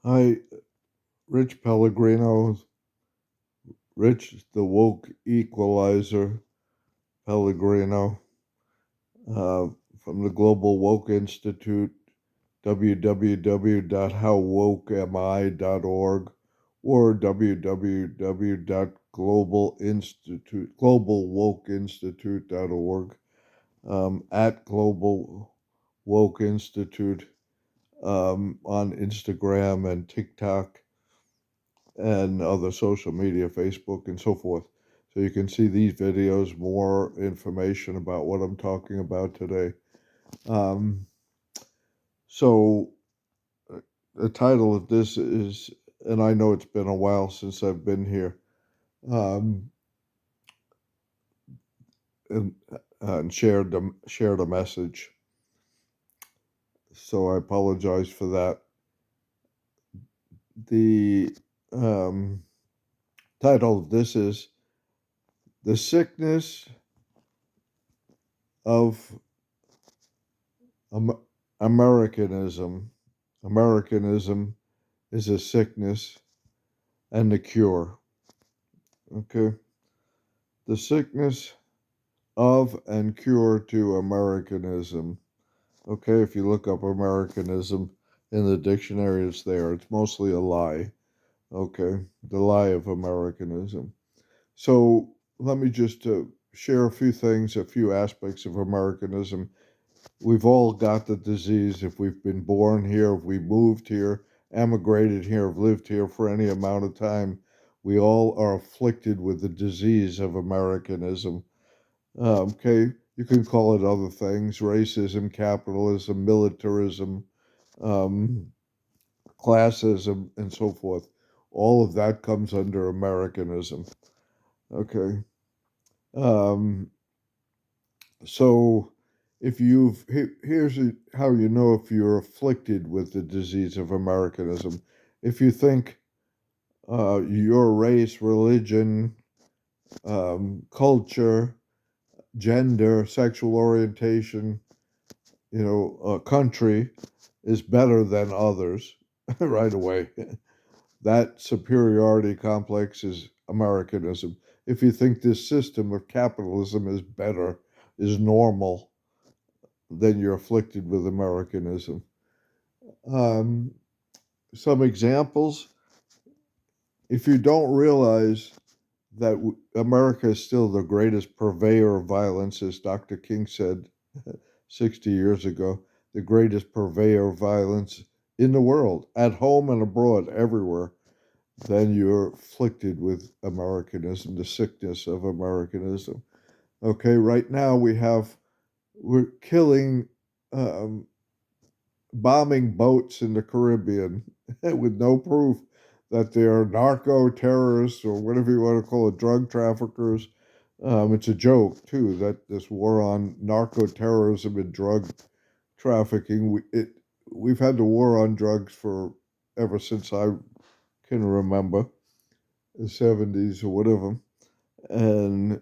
Hi, Rich Pellegrino, Rich the Woke Equalizer Pellegrino, uh, from the Global Woke Institute, www.howwokeami.org, or www.globalwokeinstitute.org, at Global Woke Institute, on Instagram and TikTok and other social media, Facebook and so forth. So you can see these videos, more information about what I'm talking about today. Um, so the title of this is, and I know it's been a while since I've been here, um, and shared a message. So I apologize for that. The um, title of this is "The Sickness of Am- Americanism." Americanism is a sickness and the cure. Okay. The sickness of and cure to Americanism. Okay. If you look up Americanism in the dictionary, it's there. It's mostly a lie. Okay. The lie of Americanism. So let me just share a few things, a few aspects of Americanism. We've all got the disease if we've been born here, if we moved here, emigrated here, have lived here for any amount of time. We all are afflicted with the disease of Americanism. Okay, you can call it other things: racism, capitalism, militarism, um, classism, and so forth. All of that comes under Americanism. Okay. Um, So, if here's how you know if you're afflicted with the disease of Americanism. If you think your race, religion, culture, gender, sexual orientation, country is better than others right away, that superiority complex is Americanism. If you think this system of capitalism is better, is normal, then you're afflicted with Americanism. Um, some examples: if you don't realize that America is still the greatest purveyor of violence, as Dr. King said 60 years ago, the greatest purveyor of violence in the world, at home and abroad, everywhere, then you're afflicted with Americanism, the sickness of Americanism. Okay, right now we're killing um, bombing boats in the Caribbean with no proof that they are narco terrorists or whatever you want to call it, drug traffickers. It's a joke too that this war on narco terrorism and drug trafficking. We've had the war on drugs for ever since I can remember, the 70s or whatever, and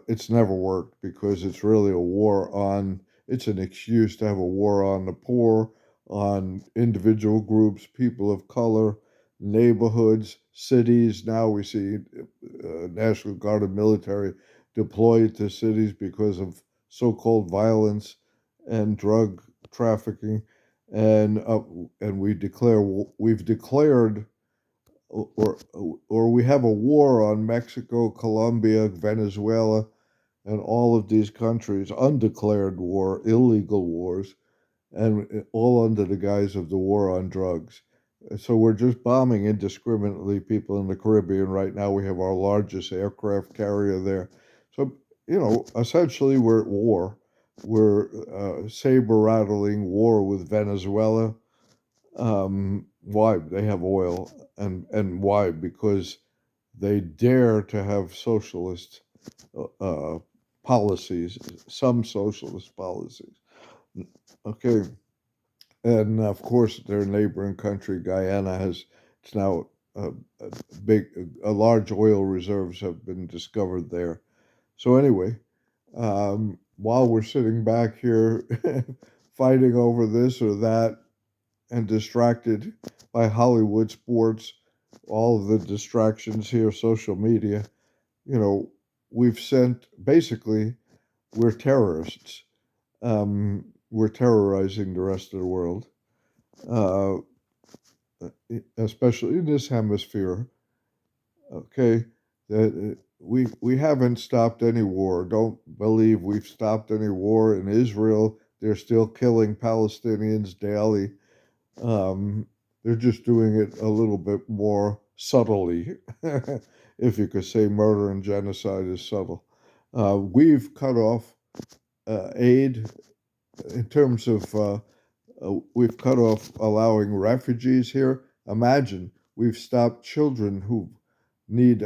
it's never worked because it's really a war on. It's an excuse to have a war on the poor, on individual groups, people of color, neighborhoods, cities. Now we see National Guard and military deployed to cities because of so-called violence and drug trafficking, and uh, and we've declared or or we have a war on Mexico, Colombia, Venezuela, and all of these countries, undeclared war, illegal wars, and all under the guise of the war on drugs. So we're just bombing indiscriminately people in the Caribbean right now. We have our largest aircraft carrier there. So, essentially we're at war. We're saber rattling war with Venezuela. Why? They have oil, and why? Because they dare to have socialist uh, policies, some socialist policies. Okay, and of course, their neighboring country, Guyana, has it's now a big, a large oil reserves have been discovered there. So anyway, while we're sitting back here fighting over this or that, and distracted by Hollywood sports, all of the distractions here, social media. You know, we've sent basically we're terrorists. We're terrorizing the rest of the world, uh, especially in this hemisphere. Okay, that we haven't stopped any war. Don't believe we've stopped any war in Israel. They're still killing Palestinians daily. Um, they're just doing it a little bit more subtly, if you could say murder and genocide is subtle. We've cut off aid in terms of we've cut off allowing refugees here. Imagine we've stopped children who need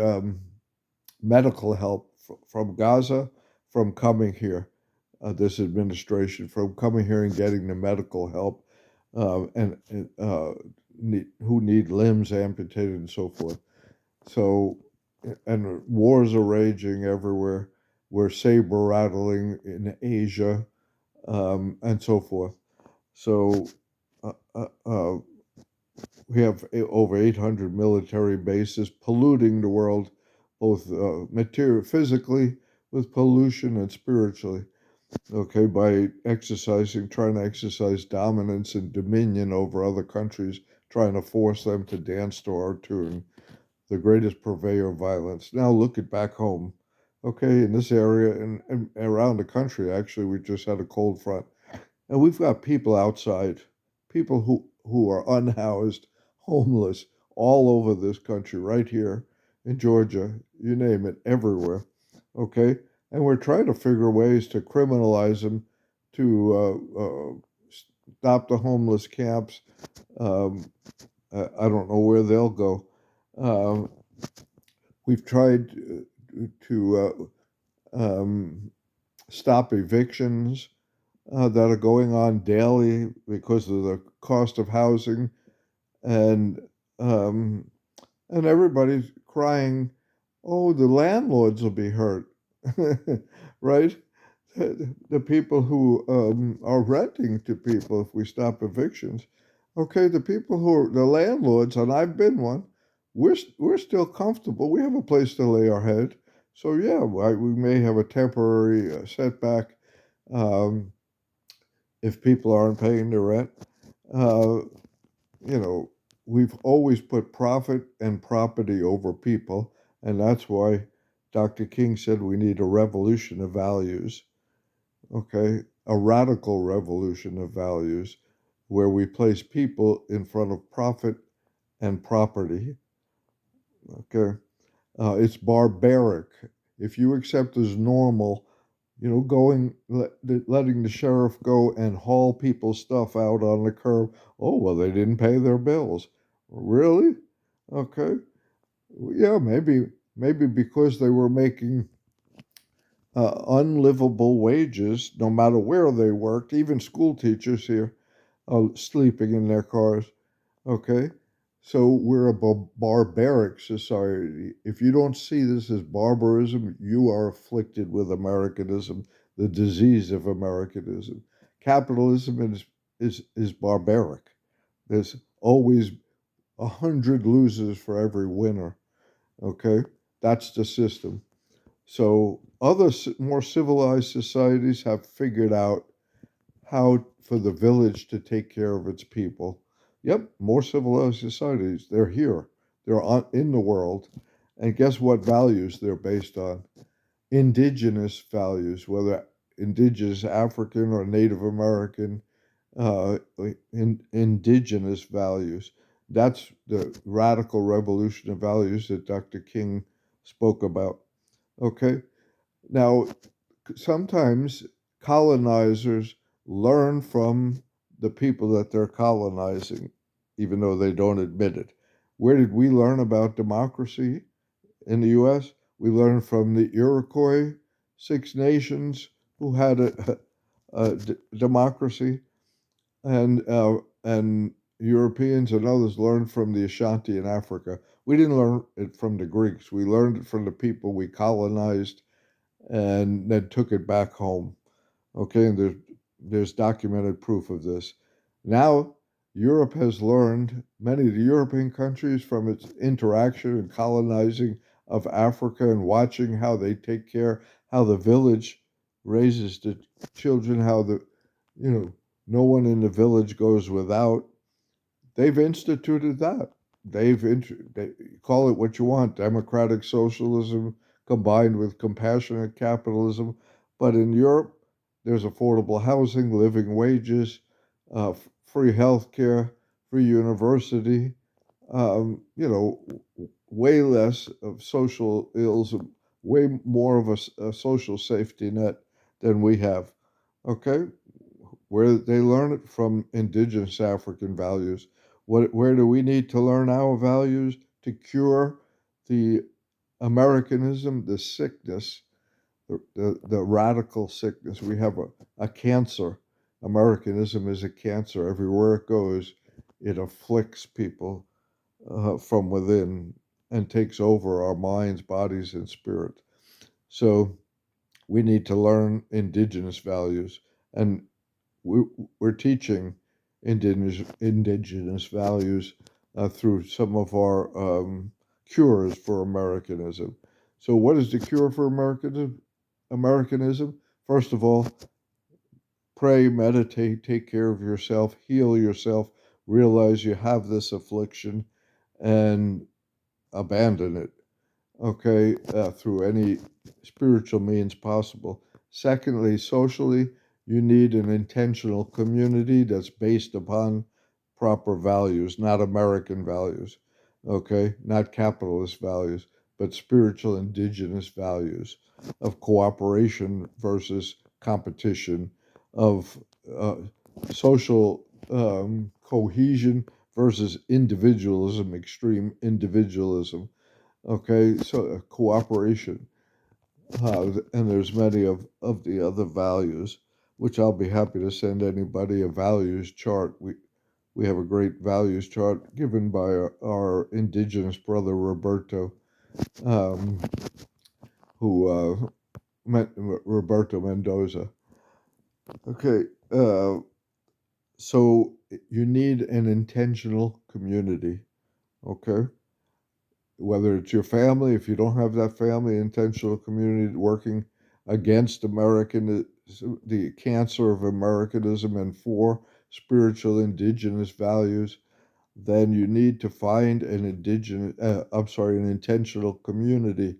medical help from Gaza from coming here. This administration from coming here and getting the medical help and who need limbs amputated and so forth. So, and wars are raging everywhere. We're saber rattling in Asia and so forth. So, uh, uh, uh, we have over 800 military bases polluting the world, both material, physically with pollution and spiritually. Okay, by trying to exercise dominance and dominion over other countries, trying to force them to dance to our tune, the greatest purveyor of violence. Now look at back home. Okay, in this area and around the country, actually, we just had a cold front. And we've got people outside, people who are unhoused, homeless, all over this country, right here in Georgia, you name it, everywhere. Okay? And we're trying to figure ways to criminalize them, to stop the homeless camps. Um, I don't know where they'll go. Um, we've tried to stop evictions that are going on daily because of the cost of housing, and um, and everybody's crying, "Oh, the landlords will be hurt," right? The people who are renting to people if we stop evictions. Okay, the people who are the landlords, and I've been one. We're still comfortable. We have a place to lay our head. So yeah, we may have a temporary setback. Um, if people aren't paying their rent. Uh, you know, we've always put profit and property over people, and that's why Dr. King said we need a revolution of values, okay? A radical revolution of values where we place people in front of profit and property, okay? It's barbaric. If you accept as normal, letting the sheriff go and haul people's stuff out on the curb. Oh, well, they didn't pay their bills. Really? Okay. Yeah, maybe because they were making unlivable wages, no matter where they worked. Even school teachers here are sleeping in their cars. Okay. So we're a barbaric society. If you don't see this as barbarism, you are afflicted with Americanism, the disease of Americanism. Capitalism is barbaric. There's always 100 losers for every winner. Okay, that's the system. So other more civilized societies have figured out how for the village to take care of its people. Yep, more civilized societies. They're here. In the world. And guess what values they're based on? Indigenous values, whether indigenous African or Native American, indigenous values. That's the radical revolution of values that Dr. King spoke about. Okay. Now, sometimes colonizers learn from the people that they're colonizing, even though they don't admit it. Where did we learn about democracy in the U.S.? We learned from the Iroquois Six Nations who had a democracy, and Europeans and others learned from the Ashanti in Africa. We didn't learn it from the Greeks. We learned it from the people we colonized and then took it back home. Okay, and there's documented proof of this. Now Europe has learned, many of the European countries, from its interaction and colonizing of Africa and watching how they take care, how the village raises the children, how you know, no one in the village goes without. They've instituted that. They call it what you want, democratic socialism combined with compassionate capitalism. But in Europe, there's affordable housing, living wages, free health care, free university, way less of social ills, way more of a social safety net than we have. Okay, where they learn it from indigenous African values. Where do we need to learn our values to cure the Americanism, the sickness, the radical sickness? We have a cancer. Americanism is a cancer. Everywhere it goes, it afflicts people from within and takes over our minds, bodies, and spirit. So we need to learn indigenous values. And we, we're teaching indigenous values through some of our cures for Americanism. So, what is the cure for Americanism? Americanism, first of all, pray, meditate, take care of yourself, heal yourself, realize you have this affliction, and abandon it. Okay, through any spiritual means possible. Secondly, socially, you need an intentional community that's based upon proper values, not American values, okay, not capitalist values, but spiritual indigenous values of cooperation versus competition, of social cohesion versus individualism, extreme individualism. Okay, so cooperation, and there's many of the other values, which I'll be happy to send anybody a values chart. We have a great values chart given by our indigenous brother Roberto, um, who Roberto Mendoza. Okay, so you need an intentional community. Okay, whether it's your family, if you don't have that family, intentional community working against American, the cancer of Americanism and for spiritual indigenous values, then you need to find an intentional community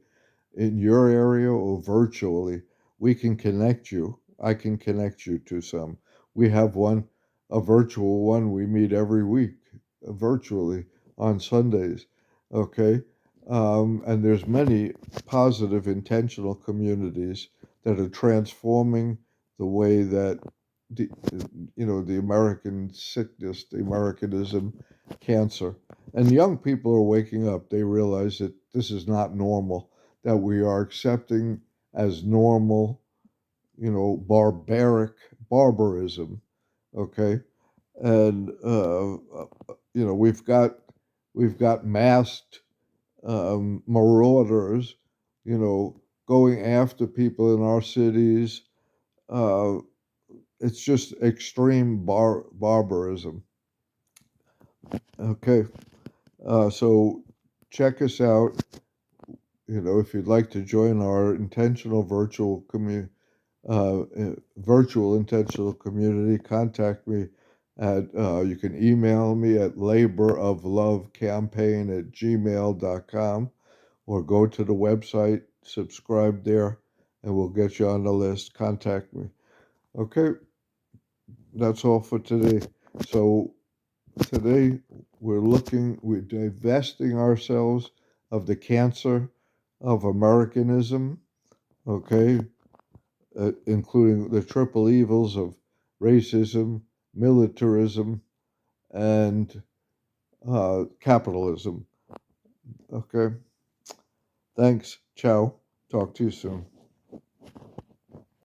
in your area or virtually. We can connect you. I can connect you to some. We have one, a virtual one. We meet every week virtually on Sundays. Okay. And there's many positive, intentional communities that are transforming the way that the, the American sickness, the Americanism, cancer, and young people are waking up. They realize that this is not normal, that we are accepting as normal, barbaric barbarism. Okay, and we've got masked marauders, you know, going after people in our cities. Uh, it's just extreme barbarism. Okay, so check us out. If you'd like to join our intentional virtual intentional community, contact me at, you can email me at laboroflovecampaign@gmail.com, or go to the website, subscribe there, and we'll get you on the list. Contact me. Okay, that's all for today. So today we're divesting ourselves of the cancer of Americanism, okay, including the triple evils of racism, militarism, and capitalism. Okay, thanks. Ciao. Talk to you soon.